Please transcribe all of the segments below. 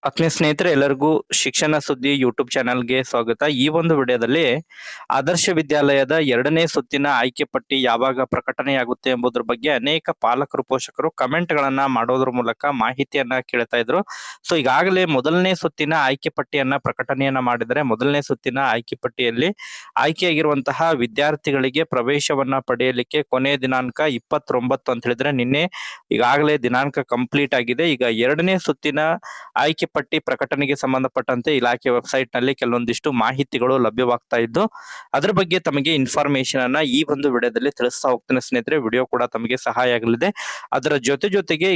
ಆತ್ಮೀಯ ಸ್ನೇಹಿತರೆ ಎಲ್ಲರಿಗೂ ಶಿಕ್ಷಣ ಸುದ್ದಿ ಯೂಟ್ಯೂಬ್ ಚಾನೆಲ್ಗೆ ಸ್ವಾಗತ. ಈ ಒಂದು ವಿಡಿಯೋದಲ್ಲಿ ಆದರ್ಶ ವಿದ್ಯಾಲಯದ 2ನೇ ಸುತ್ತಿನ ಆಯ್ಕೆ ಪಟ್ಟಿ ಯಾವಾಗ ಪ್ರಕಟಣೆಯಾಗುತ್ತೆ ಎಂಬುದರ ಬಗ್ಗೆ ಅನೇಕ ಪಾಲಕರು ಪೋಷಕರು ಕಮೆಂಟ್ ಗಳನ್ನ ಮಾಡೋದ್ರ ಮೂಲಕ ಮಾಹಿತಿಯನ್ನ ಕೇಳ್ತಾ ಇದ್ರು. ಸೊ ಈಗಾಗಲೇ ಮೊದಲನೇ ಸುತ್ತಿನ ಆಯ್ಕೆ ಪಟ್ಟಿಯನ್ನ ಪ್ರಕಟಣೆಯನ್ನ ಮಾಡಿದರೆ ಮೊದಲನೇ ಸುತ್ತಿನ ಆಯ್ಕೆ ಪಟ್ಟಿಯಲ್ಲಿ ಆಯ್ಕೆಯಾಗಿರುವಂತಹ ವಿದ್ಯಾರ್ಥಿಗಳಿಗೆ ಪ್ರವೇಶವನ್ನ ಪಡೆಯಲಿಕ್ಕೆ ಕೊನೆಯ ದಿನಾಂಕ 29 ಅಂತ ಹೇಳಿದ್ರೆ ನಿನ್ನೆ ಈಗಾಗಲೇ ದಿನಾಂಕ ಕಂಪ್ಲೀಟ್ ಆಗಿದೆ. ಈಗ 2ನೇ ಸುತ್ತಿನ ಆಯ್ಕೆ ಪಟ್ಟಿ ಪ್ರಕಟಣೆಗೆ ಸಂಬಂಧಪಟ್ಟಂತೆ ಇಲಾಖೆ ವೆಬ್ಸೈಟ್ ನಲ್ಲಿ ಕೆಲವೊಂದಿಷ್ಟು ಮಾಹಿತಿಗಳು ಲಭ್ಯವಾಗ್ತಾ ಇದ್ದು ಅದ್ರ ಬಗ್ಗೆ ತಮಗೆ ಇನ್ಫಾರ್ಮೇಶನ್ ಅನ್ನ ಈ ಒಂದು ವಿಡಿಯೋದಲ್ಲಿ ತಿಳಿಸ್ತಾ ಹೋಗ್ತೇನೆ ಸ್ನೇಹಿತರೆ. ವಿಡಿಯೋ ಕೂಡ ತಮಗೆ ಸಹಾಯ ಆಗಲಿದೆ. ಅದರ ಜೊತೆಗೆ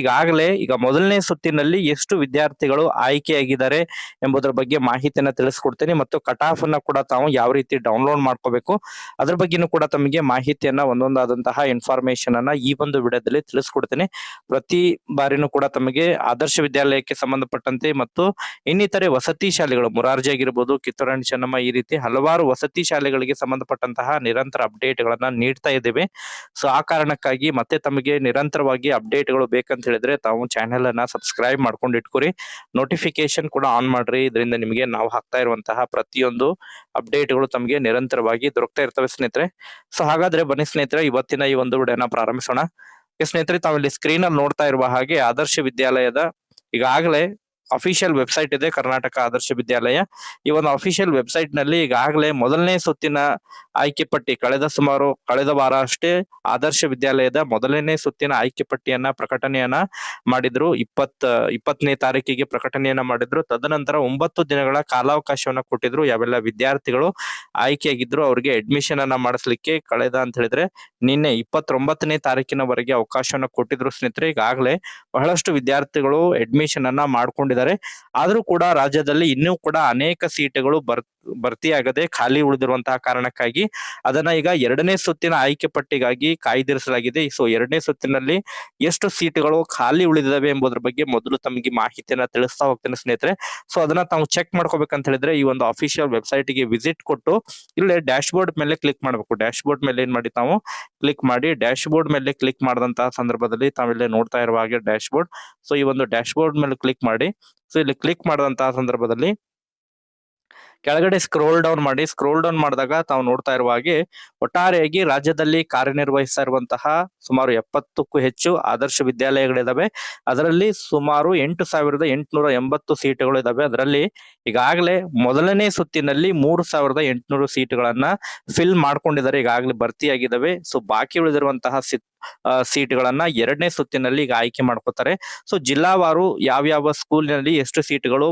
ಈಗ ಮೊದಲನೇ ಸುತ್ತಿನಲ್ಲಿ ಎಷ್ಟು ವಿದ್ಯಾರ್ಥಿಗಳು ಆಯ್ಕೆಯಾಗಿದ್ದಾರೆ ಎಂಬುದರ ಬಗ್ಗೆ ಮಾಹಿತಿಯನ್ನ ತಿಳಿಸ್ಕೊಡ್ತೇನೆ ಮತ್ತು ಕಟ್ ಆಫ್ ಅನ್ನ ಕೂಡ ತಾವು ಯಾವ ರೀತಿ ಡೌನ್ಲೋಡ್ ಮಾಡ್ಕೋಬೇಕು ಅದ್ರ ಬಗ್ಗೆನೂ ಕೂಡ ತಮಗೆ ಮಾಹಿತಿಯನ್ನ ಒಂದೊಂದಾದಂತಹ ಇನ್ಫಾರ್ಮೇಶನ್ ಅನ್ನ ಈ ಒಂದು ವಿಡಿಯೋದಲ್ಲಿ ತಿಳಿಸ್ಕೊಡ್ತೇನೆ. ಪ್ರತಿ ಬಾರಿನೂ ಕೂಡ ತಮಗೆ ಆದರ್ಶ ವಿದ್ಯಾಲಯಕ್ಕೆ ಸಂಬಂಧಪಟ್ಟಂತೆ ಮತ್ತು ಇನ್ನಿತರೆ ವಸತಿ ಶಾಲೆಗಳು ಮುರಾರ್ಜಿ ಆಗಿರ್ಬೋದು, ಕಿತ್ತೂರಾಣಿ ಚೆನ್ನಮ್ಮ, ಈ ರೀತಿ ಹಲವಾರು ವಸತಿ ಶಾಲೆಗಳಿಗೆ ಸಂಬಂಧಪಟ್ಟಂತಹ ನಿರಂತರ ಅಪ್ಡೇಟ್ ಗಳನ್ನ ನೀಡ್ತಾ ಇದ್ದೇವೆ. ಸೊ ಆ ಕಾರಣಕ್ಕಾಗಿ ಮತ್ತೆ ತಮಗೆ ನಿರಂತರವಾಗಿ ಅಪ್ಡೇಟ್ ಗಳು ಬೇಕಂತ ಹೇಳಿದ್ರೆ ತಾವು ಚಾನೆಲ್ ಅನ್ನ ಸಬ್ಸ್ಕ್ರೈಬ್ ಮಾಡ್ಕೊಂಡು ಇಟ್ಕೊರಿ, ನೋಟಿಫಿಕೇಶನ್ ಕೂಡ ಆನ್ ಮಾಡ್ರಿ. ಇದರಿಂದ ನಿಮಗೆ ನಾವು ಹಾಕ್ತಾ ಇರುವಂತಹ ಪ್ರತಿಯೊಂದು ಅಪ್ಡೇಟ್ ಗಳು ತಮಗೆ ನಿರಂತರವಾಗಿ ದೊರಕ್ತಾ ಇರ್ತವೆ ಸ್ನೇಹಿತರೆ. ಸೊ ಹಾಗಾದ್ರೆ ಬನ್ನಿ ಸ್ನೇಹಿತರೆ, ಇವತ್ತಿನ ಈ ಒಂದು ವಿಡಿಯೋನ ಪ್ರಾರಂಭಿಸೋಣ. ಸ್ನೇಹಿತರೆ, ತಾವಿಲ್ಲಿ ಸ್ಕ್ರೀನ್ ಅಲ್ಲಿ ನೋಡ್ತಾ ಇರುವ ಹಾಗೆ ಆದರ್ಶ ವಿದ್ಯಾಲಯದ ಈಗಾಗಲೇ ಅಫಿಷಿಯಲ್ ವೆಬ್ಸೈಟ್ ಇದೆ, ಕರ್ನಾಟಕ ಆದರ್ಶ ವಿದ್ಯಾಲಯ. ಈ ಒಂದು ಅಫಿಷಿಯಲ್ ವೆಬ್ಸೈಟ್ ನಲ್ಲಿ ಈಗಾಗಲೇ ಮೊದಲನೇ ಸುತ್ತಿನ ಆಯ್ಕೆ ಪಟ್ಟಿ ಕಳೆದ ವಾರ ಅಷ್ಟೇ ಆದರ್ಶ ವಿದ್ಯಾಲಯದ ಮೊದಲನೇ ಸುತ್ತಿನ ಆಯ್ಕೆ ಪಟ್ಟಿಯನ್ನ ಪ್ರಕಟಣೆಯನ್ನ ಮಾಡಿದ್ರು. 20ನೇ ತಾರೀಕಿಗೆ ಪ್ರಕಟಣೆಯನ್ನ ಮಾಡಿದ್ರು. ತದನಂತರ 9 ದಿನಗಳ ಕಾಲಾವಕಾಶವನ್ನ ಕೊಟ್ಟಿದ್ರು. ಯಾವೆಲ್ಲ ವಿದ್ಯಾರ್ಥಿಗಳು ಆಯ್ಕೆಯಾಗಿದ್ರು ಅವರಿಗೆ ಅಡ್ಮಿಷನ್ ಅನ್ನ ಮಾಡಿಸ್ಲಿಕ್ಕೆ ಕಳೆದ ಅಂತ ಹೇಳಿದ್ರೆ ನಿನ್ನೆ 29ನೇ ತಾರೀಕಿನವರೆಗೆ ಅವಕಾಶವನ್ನ ಕೊಟ್ಟಿದ್ರು ಸ್ನೇಹಿತರೆ. ಈಗಾಗಲೇ ಬಹಳಷ್ಟು ವಿದ್ಯಾರ್ಥಿಗಳು ಅಡ್ಮಿಷನ್ ಅನ್ನ ಮಾಡ್ಕೊಂಡಿದ್ದಾರೆ. ಆದ್ರೂ ಕೂಡ ರಾಜ್ಯದಲ್ಲಿ ಇನ್ನೂ ಕೂಡ ಅನೇಕ ಸೀಟುಗಳು ಭರ್ತಿಯಾಗದೆ ಖಾಲಿ ಉಳಿದಿರುವಂತಹ ಕಾರಣಕ್ಕಾಗಿ ಅದನ್ನ ಈಗ 2ನೇ ಸುತ್ತಿನ ಆಯ್ಕೆ ಪಟ್ಟಿಗಾಗಿ ಕಾಯ್ದಿರಿಸಲಾಗಿದೆ. ಸೊ 2ನೇ ಸುತ್ತಿನಲ್ಲಿ ಎಷ್ಟು ಸೀಟುಗಳು ಖಾಲಿ ಉಳಿದಿದಾವೆ ಎಂಬುದರ ಬಗ್ಗೆ ಮೊದಲು ತಮಗೆ ಮಾಹಿತಿಯನ್ನ ತಿಳಿಸ್ತಾ ಹೋಗ್ತೇನೆ ಸ್ನೇಹಿತರೆ. ಸೊ ಅದನ್ನ ತಾವು ಚೆಕ್ ಮಾಡ್ಕೋಬೇಕಂತ ಹೇಳಿದ್ರೆ ಈ ಒಂದು ಅಫಿಷಿಯಲ್ ವೆಬ್ಸೈಟ್ ಗೆ ವಿಸಿಟ್ ಕೊಟ್ಟು ಇಲ್ಲೇ ಡ್ಯಾಶ್ ಬೋರ್ಡ್ ಮೇಲೆ ಕ್ಲಿಕ್ ಮಾಡಬೇಕು. ಡ್ಯಾಶ್ ಬೋರ್ಡ್ ಮೇಲೆ ಏನ್ ಮಾಡಿ ತಾವು ಕ್ಲಿಕ್ ಮಾಡಿ, ಡ್ಯಾಶ್ ಬೋರ್ಡ್ ಮೇಲೆ ಕ್ಲಿಕ್ ಮಾಡಿದಂತಹ ಸಂದರ್ಭದಲ್ಲಿ ತಾವಿಲ್ಲಿ ನೋಡ್ತಾ ಇರುವ ಹಾಗೆ ಡ್ಯಾಶ್ ಬೋರ್ಡ್. ಸೊ ಈ ಒಂದು ಡ್ಯಾಶ್ ಬೋರ್ಡ್ ಮೇಲೆ ಕ್ಲಿಕ್ ಮಾಡಿ. ಸೊ ಇಲ್ಲಿ ಕ್ಲಿಕ್ ಮಾಡಿದಂತಹ ಸಂದರ್ಭದಲ್ಲಿ ಕೆಳಗಡೆ ಸ್ಕ್ರೋಲ್ ಡೌನ್ ಮಾಡಿ. ಸ್ಕ್ರೋಲ್ ಡೌನ್ ಮಾಡಿದಾಗ ತಾವು ನೋಡ್ತಾ ಇರುವ ಹಾಗೆ ಒಟ್ಟಾರೆಯಾಗಿ ರಾಜ್ಯದಲ್ಲಿ ಕಾರ್ಯನಿರ್ವಹಿಸ್ತಾ ಇರುವಂತಹ ಸುಮಾರು 70ಕ್ಕೂ ಹೆಚ್ಚು ಆದರ್ಶ ವಿದ್ಯಾಲಯಗಳಿದಾವೆ. ಅದರಲ್ಲಿ ಸುಮಾರು 8,880 ಸೀಟುಗಳು ಇದಾವೆ. ಅದರಲ್ಲಿ ಈಗಾಗಲೇ ಮೊದಲನೇ ಸುತ್ತಿನಲ್ಲಿ 3,800 ಸೀಟುಗಳನ್ನ ಫಿಲ್ ಮಾಡ್ಕೊಂಡಿದ್ದಾರೆ, ಈಗಾಗಲೇ ಭರ್ತಿಯಾಗಿದ್ದಾವೆ. ಸೊ ಬಾಕಿ ಉಳಿದಿರುವಂತಹ ಸೀಟ್ಗಳನ್ನ 2ನೇ ಸುತ್ತಿನಲ್ಲಿ ಈಗ ಆಯ್ಕೆ ಮಾಡ್ಕೋತಾರೆ. ಸೊ ಜಿಲ್ಲಾವಾರು ಯಾವ್ಯಾವ ಸ್ಕೂಲ್ನಲ್ಲಿ ಎಷ್ಟು ಸೀಟ್ಗಳು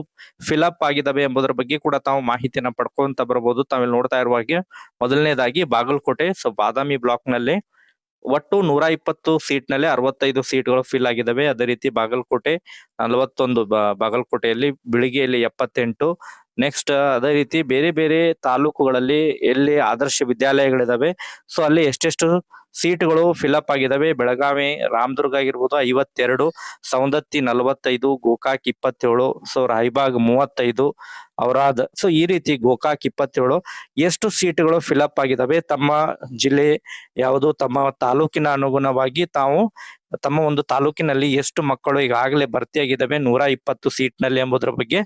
ಫಿಲ್ ಅಪ್ ಆಗಿದಾವೆ ಎಂಬುದರ ಬಗ್ಗೆ ಕೂಡ ತಾವು ಮಾಹಿತಿಯನ್ನ ಪಡ್ಕೊಂತ ಬರಬಹುದು. ತಾವಿಲ್ಲಿ ನೋಡ್ತಾ ಇರುವ ಹಾಗೆ ಮೊದಲನೇದಾಗಿ ಬಾಗಲಕೋಟೆ. ಸೊ ಬಾದಾಮಿ ಬ್ಲಾಕ್ ನಲ್ಲಿ ಒಟ್ಟು 120 ಸೀಟ್ ನಲ್ಲಿ 65 ಸೀಟ್ಗಳು ಫಿಲ್ ಆಗಿದಾವೆ. ಅದೇ ರೀತಿ ಬಾಗಲಕೋಟೆ 41, ಬಾಗಲಕೋಟೆಯಲ್ಲಿ, ಬಿಳಿಗಿಯಲ್ಲಿ 78. ನೆಕ್ಸ್ಟ್ ಅದೇ ರೀತಿ ಬೇರೆ ಬೇರೆ ತಾಲೂಕುಗಳಲ್ಲಿ ಎಲ್ಲಿ ಆದರ್ಶ ವಿದ್ಯಾಲಯಗಳಿದಾವೆ ಸೊ ಅಲ್ಲಿ ಎಷ್ಟೆಷ್ಟು ಸೀಟ್ಗಳು ಫಿಲ್ ಅಪ್ ಆಗಿದಾವೆ. ಬೆಳಗಾವಿ, ರಾಮದುರ್ಗ ಆಗಿರ್ಬೋದು 52, ಸವದತ್ತಿ 45, ಗೋಕಾಕ್ 27, ಸೊ ರಾಯಬಾಗ್ 35, ಔರಾದ್. ಸೊ ಈ ರೀತಿ ಗೋಕಾಕ್ 27 ಎಷ್ಟು ಸೀಟ್ಗಳು ಫಿಲ್ ಅಪ್ ಆಗಿದಾವೆ, ತಮ್ಮ ಜಿಲ್ಲೆ ಯಾವುದು, ತಮ್ಮ ತಾಲೂಕಿನ ಅನುಗುಣವಾಗಿ ತಾವು ತಮ್ಮ ಒಂದು ತಾಲೂಕಿನಲ್ಲಿ ಎಷ್ಟು ಮಕ್ಕಳು ಈಗಾಗಲೇ ಭರ್ತಿಯಾಗಿದ್ದಾವೆ 120 ಸೀಟ್ ನಲ್ಲಿ ಎಂಬುದರ ಬಗ್ಗೆ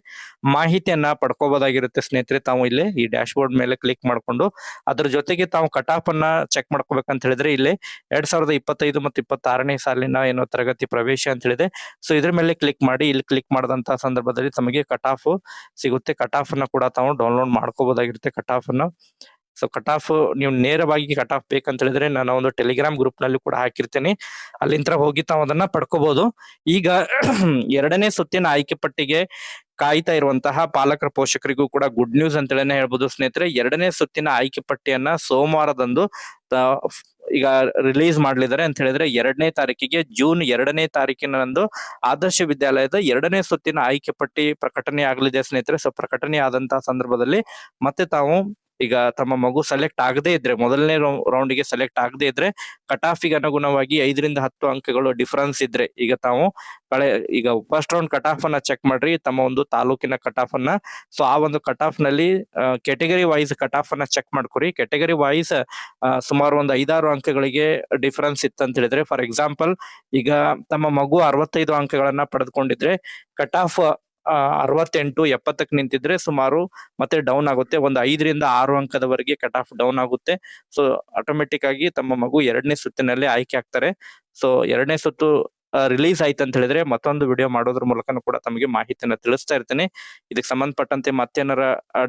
ಮಾಹಿತಿಯನ್ನ ಪಡ್ಕೋಬಹುದಾಗಿರುತ್ತೆ ಸ್ನೇಹಿತರೆ. ತಾವು ಇಲ್ಲಿ ಈ ಡ್ಯಾಶ್ ಬೋರ್ಡ್ ಮೇಲೆ ಕ್ಲಿಕ್ ಮಾಡ್ಕೊಂಡು ಅದ್ರ ಜೊತೆಗೆ ತಾವು ಕಟ್ ಆಫ್ ಅನ್ನ ಚೆಕ್ ಮಾಡ್ಕೋಬೇಕಂತ ಹೇಳಿದ್ರೆ ಇಲ್ಲಿ 2025 ಮತ್ತು 26ನೇ ಸಾಲಿನ ಏನೋ ತರಗತಿ ಪ್ರವೇಶ ಅಂತ ಹೇಳಿದೆ. ಸೊ ಇದ್ರ ಮೇಲೆ ಕ್ಲಿಕ್ ಮಾಡಿ. ಇಲ್ಲಿ ಕ್ಲಿಕ್ ಮಾಡಿದಂತಹ ಸಂದರ್ಭದಲ್ಲಿ ತಮಗೆ ಕಟ್ ಆಫ್ ಸಿಗುತ್ತೆ. ಕಟ್ ಆಫ್ ಅನ್ನ ಕೂಡ ತಾವು ಡೌನ್ಲೋಡ್ ಮಾಡ್ಕೋಬಹುದಾಗಿರುತ್ತೆ ಕಟ್ ಆಫ್ ಅನ್ನ. ಸೊ ಕಟ್ ಆಫ್ ನೀವು ನೇರವಾಗಿ ಕಟ್ ಆಫ್ ಬೇಕಂತ ಹೇಳಿದ್ರೆ ನಾನು ಒಂದು ಟೆಲಿಗ್ರಾಮ್ ಗ್ರೂಪ್ ನಲ್ಲಿ ಕೂಡ ಹಾಕಿರ್ತೇನೆ, ಅಲ್ಲಿಂದ ಹೋಗಿ ತಾವು ಅದನ್ನ ಪಡ್ಕೋಬಹುದು. ಈಗ 2ನೇ ಸುತ್ತಿನ ಆಯ್ಕೆ ಪಟ್ಟಿಗೆ ಕಾಯ್ತಾ ಇರುವಂತಹ ಪಾಲಕರ ಪೋಷಕರಿಗೂ ಕೂಡ ಗುಡ್ ನ್ಯೂಸ್ ಅಂತ ಹೇಳಿ ಹೇಳ್ಬೋದು ಸ್ನೇಹಿತರೆ. 2ನೇ ಸುತ್ತಿನ ಆಯ್ಕೆ ಪಟ್ಟಿಯನ್ನ ಸೋಮವಾರದಂದು ಈಗ ರಿಲೀಸ್ ಮಾಡ್ಲಿದ್ದಾರೆ ಅಂತ ಹೇಳಿದ್ರೆ 2ನೇ ತಾರೀಕಿಗೆ, ಜೂನ್ 2ನೇ ತಾರೀಕಿನಂದು ಆದರ್ಶ ವಿದ್ಯಾಲಯದ 2ನೇ ಸುತ್ತಿನ ಆಯ್ಕೆ ಪಟ್ಟಿ ಪ್ರಕಟಣೆ ಆಗಲಿದೆ ಸ್ನೇಹಿತರೆ. ಸೊ ಪ್ರಕಟಣೆ ಆದಂತಹ ಸಂದರ್ಭದಲ್ಲಿ ಮತ್ತೆ ತಾವು ಈಗ ತಮ್ಮ ಮಗು ಸೆಲೆಕ್ಟ್ ಆಗದೇ ಇದ್ರೆ, ಮೊದಲನೇ ರೌಂಡ್ ಗೆ ಸೆಲೆಕ್ಟ್ ಆಗದೇ ಇದ್ರೆ ಕಟ್ ಆಫ್ ಗೆ ಅನುಗುಣವಾಗಿ 5ರಿಂದ 10 ಅಂಕಗಳು ಡಿಫರೆನ್ಸ್ ಇದ್ರೆ ಈಗ ಫಸ್ಟ್ ರೌಂಡ್ ಕಟ್ ಆಫ್ ಅನ್ನ ಚೆಕ್ ಮಾಡ್ರಿ, ತಮ್ಮ ಒಂದು ತಾಲೂಕಿನ ಕಟ್ ಆಫ್ ಅನ್ನ. ಸೊ ಆ ಒಂದು ಕಟ್ ಆಫ್ ನಲ್ಲಿ ಕೆಟಗರಿ ವೈಸ್ ಕಟ್ ಆಫ್ ಅನ್ನ ಚೆಕ್ ಮಾಡ್ಕೊರಿ. ಕೆಟಗರಿ ವೈಸ್ ಸುಮಾರು ಒಂದು 5-6 ಅಂಕಗಳಿಗೆ ಡಿಫರೆನ್ಸ್ ಇತ್ತಂತ ಹೇಳಿದ್ರೆ, ಫಾರ್ ಎಕ್ಸಾಂಪಲ್ ಈಗ ತಮ್ಮ ಮಗು 65 ಅಂಕಗಳನ್ನ ಪಡೆದುಕೊಂಡಿದ್ರೆ ಕಟ್ ಆಫ್ 68 70ಕ್ಕೆ ನಿಂತಿದ್ರೆ ಸುಮಾರು ಮತ್ತೆ ಡೌನ್ ಆಗುತ್ತೆ. ಒಂದು 5ರಿಂದ 6 ಅಂಕದವರೆಗೆ ಕಟ್ ಆಫ್ ಡೌನ್ ಆಗುತ್ತೆ. ಸೊ ಆಟೋಮೆಟಿಕ್ ಆಗಿ ತಮ್ಮ ಮಗು 2ನೇ ಸುತ್ತಿನಲ್ಲಿ ಆಯ್ಕೆ ಆಗ್ತಾರೆ. ಸೊ 2ನೇ ಸುತ್ತು ರಿಲೀಸ್ ಆಯ್ತು ಅಂತ ಹೇಳಿದ್ರೆ ಮತ್ತೊಂದು ವಿಡಿಯೋ ಮಾಡೋದ್ರ ಮೂಲಕನೂ ಕೂಡ ತಮಗೆ ಮಾಹಿತಿಯನ್ನ ತಿಳಿಸ್ತಾ ಇರ್ತೇನೆ. ಇದಕ್ಕೆ ಸಂಬಂಧಪಟ್ಟಂತೆ ಮತ್ತೇನಾರ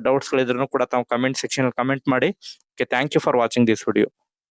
ಡೌಟ್ಸ್ ಗಳಿದ್ರು ಕೂಡ ತಾವು ಕಮೆಂಟ್ ಸೆಕ್ಷನ್ ಅಲ್ಲಿ ಕಮೆಂಟ್ ಮಾಡಿ. Okay, thank you for watching this video.